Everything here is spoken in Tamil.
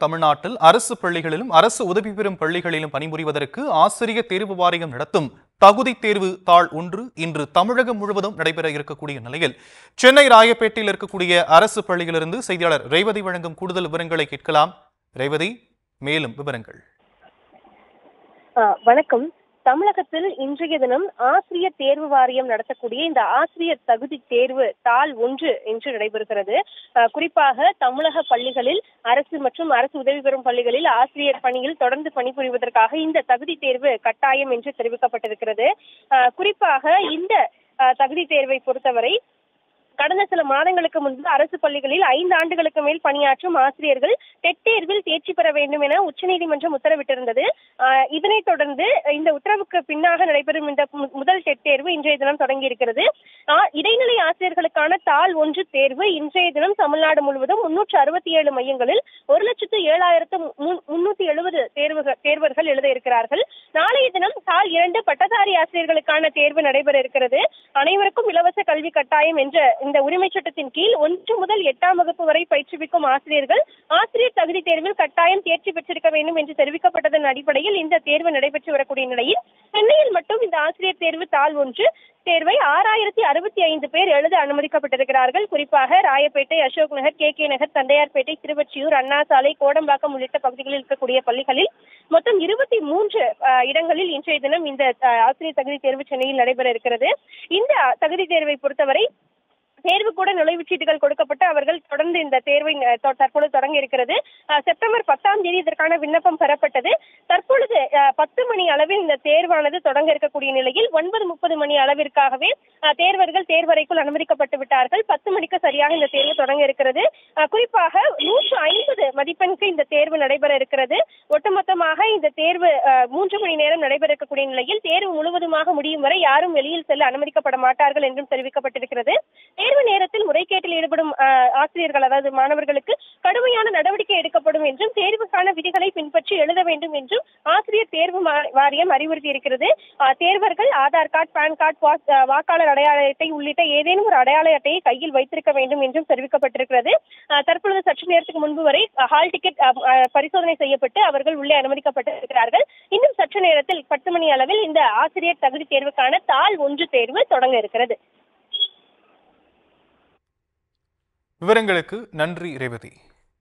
தமிழ்நாட்டில் அரசு பள்ளிகளிலும் அரசு உதவி பெறும் பள்ளிகளிலும் பணிபுரிவதற்கு ஆசிரியர் தேர்வு வாரியம் நடத்தும் தகுதி தேர்வு தாள் 1 இன்று தமிழகம் முழுவதும் நடைபெற இருக்கக்கூடிய நிலையில் சென்னை ராயப்பேட்டையில் இருக்கக்கூடிய அரசு பள்ளியிலிருந்து செய்தியாளர் ரேவதி வழங்கும் கூடுதல் விவரங்களை கேட்கலாம். ரேவதி, மேலும் விவரங்கள். வணக்கம். தமிழகத்தில் இன்றைய தினம் ஆசிரியர் தேர்வு வாரியம் நடத்தக்கூடிய இந்த ஆசிரியர் தகுதி தேர்வு தாள் 1 என்று நடைபெறுகிறது. குறிப்பாக தமிழக பள்ளிகளில் அரசு மற்றும் அரசு உதவி பெறும் பள்ளிகளில் ஆசிரியர் பணியில் தொடர்ந்து பணிபுரிவதற்காக இந்த தகுதி தேர்வு கட்டாயம் என்று தெரிவிக்கப்பட்டிருக்கிறது. குறிப்பாக இந்த தகுதி தேர்வை பொறுத்தவரை கடந்த சில மாதங்களுக்கு முன்பு அரசு பள்ளிகளில் 5 ஆண்டுகளுக்கு மேல் பணியாற்றும் ஆசிரியர்கள் டெட் தேர்வில் தேர்ச்சி பெற வேண்டும் என உச்சநீதிமன்றம் உத்தரவிட்டிருந்தது. இதனைத் தொடர்ந்து இந்த உத்தரவுக்கு பின்னாக நடைபெறும் இந்த முதல் டெட் தேர்வு இன்றைய தினம் தொடங்கி இருக்கிறது. இடைநிலை ஆசிரியர்களுக்கான தாள் 1 தேர்வு இன்றைய தினம் தமிழ்நாடு முழுவதும் 367 மையங்களில் 1,07,370 தேர்வர்கள் எழுத இருக்கிறார்கள். நாளைய தினம் தாள் 2 பட்டதாரி ஆசிரியர்களுக்கான தேர்வு நடைபெற இருக்கிறது. அனைவருக்கும் இலவச கல்வி கட்டாயம் என்ற இந்த உரிமை சட்டத்தின் கீழ் 1 முதல் 8ஆம் வகுப்பு வரை பயிற்றுவிக்கும் ஆசிரியர்கள் ஆசிரியர் தகுதி தேர்வில் கட்டாயம் தேர்ச்சி பெற்றிருக்க வேண்டும் என்று தெரிவிக்கப்பட்டதன் அடிப்படையில் இந்த தேர்வு நடைபெற்று வரக்கூடிய நிலையில் சென்னையில் மட்டும் இந்த ஆசிரியர் தேர்வு தாள் 1 தேர்வை 6065 பேர் எழுத அனுமதிக்கப்பட்டிருக்கிறார்கள். குறிப்பாக ராயப்பேட்டை, அசோக் நகர், கே நகர், தண்டையார்பேட்டை, திருவொற்றியூர், அண்ணா சாலை, கோடம்பாக்கம் உள்ளிட்ட பகுதிகளில் இருக்கக்கூடிய பள்ளிகளில் மொத்தம் 23 இடங்களில் இன்றைய தினம் இந்த ஆசிரியர் தகுதி தேர்வு சென்னையில் நடைபெற இருக்கிறது. இந்த தகுதி தேர்வை பொறுத்தவரை தேர்வு கூட நுழைவுச்சீட்டுகள் கொடுக்கப்பட்டு அவர்கள் தொடர்ந்து இந்த தேர்வை தற்பொழுது தொடங்க இருக்கிறது. செப்டம்பர் 10ஆம் தேதி இதற்கான விண்ணப்பம் பெறப்பட்டது. தற்பொழுது 10 மணி அளவில் இந்த தேர்வானது தொடங்க இருக்கக்கூடிய நிலையில் 9:30 மணி அளவிற்காகவே தேர்வர்கள் தேர்வறைக்குள் அனுமதிக்கப்பட்டு விட்டார்கள். 10 மணிக்கு சரியாக இந்த தேர்வு தொடங்க இருக்கிறது. குறிப்பாக 150 மதிப்பெண்க்கு இந்த தேர்வு நடைபெற இருக்கிறது. ஒட்டுமொத்தமாக இந்த தேர்வு 3 மணி நேரம் நடைபெற இருக்கக்கூடிய நிலையில் தேர்வு முழுவதுமாக முடியும் வரை யாரும் வெளியில் செல்ல அனுமதிக்கப்பட மாட்டார்கள் என்றும் தெரிவிக்கப்பட்டிருக்கிறது. தேர்வு நேரத்தில் முறைகேட்டில் ஈடுபடும் ஆசிரியர்கள், அதாவது மாணவர்களுக்கு கடுமையான நடவடிக்கை எடுக்கப்படும் என்றும் தேர்வுக்கான விதிகளை பின்பற்றி எழுத வேண்டும் என்றும் ஆசிரியர் தேர்வு வாரியம் அறிவுறுத்தி இருக்கிறது. தேர்வர்கள் ஆதார் கார்டு, பான் கார்டு, வாக்காளர் அடையாள அட்டை உள்ளிட்ட ஏதேனும் ஒரு அடையாள அட்டையை கையில் வைத்திருக்க வேண்டும் என்றும் தெரிவிக்கப்பட்டிருக்கிறது. தற்பொழுது சற்று நேரத்துக்கு முன்பு வரை ஹால் டிக்கெட் பரிசோதனை செய்யப்பட்டு அவர்கள் உள்ளே அனுமதிக்கப்பட்டிருக்கிறார்கள். இன்னும் சற்று நேரத்தில் 10 மணி அளவில் இந்த ஆசிரியர் தகுதி தேர்வுக்கான தாள் 1 தேர்வு தொடங்க இருக்கிறது. விவரங்களுக்கு நன்றி ரேவதி.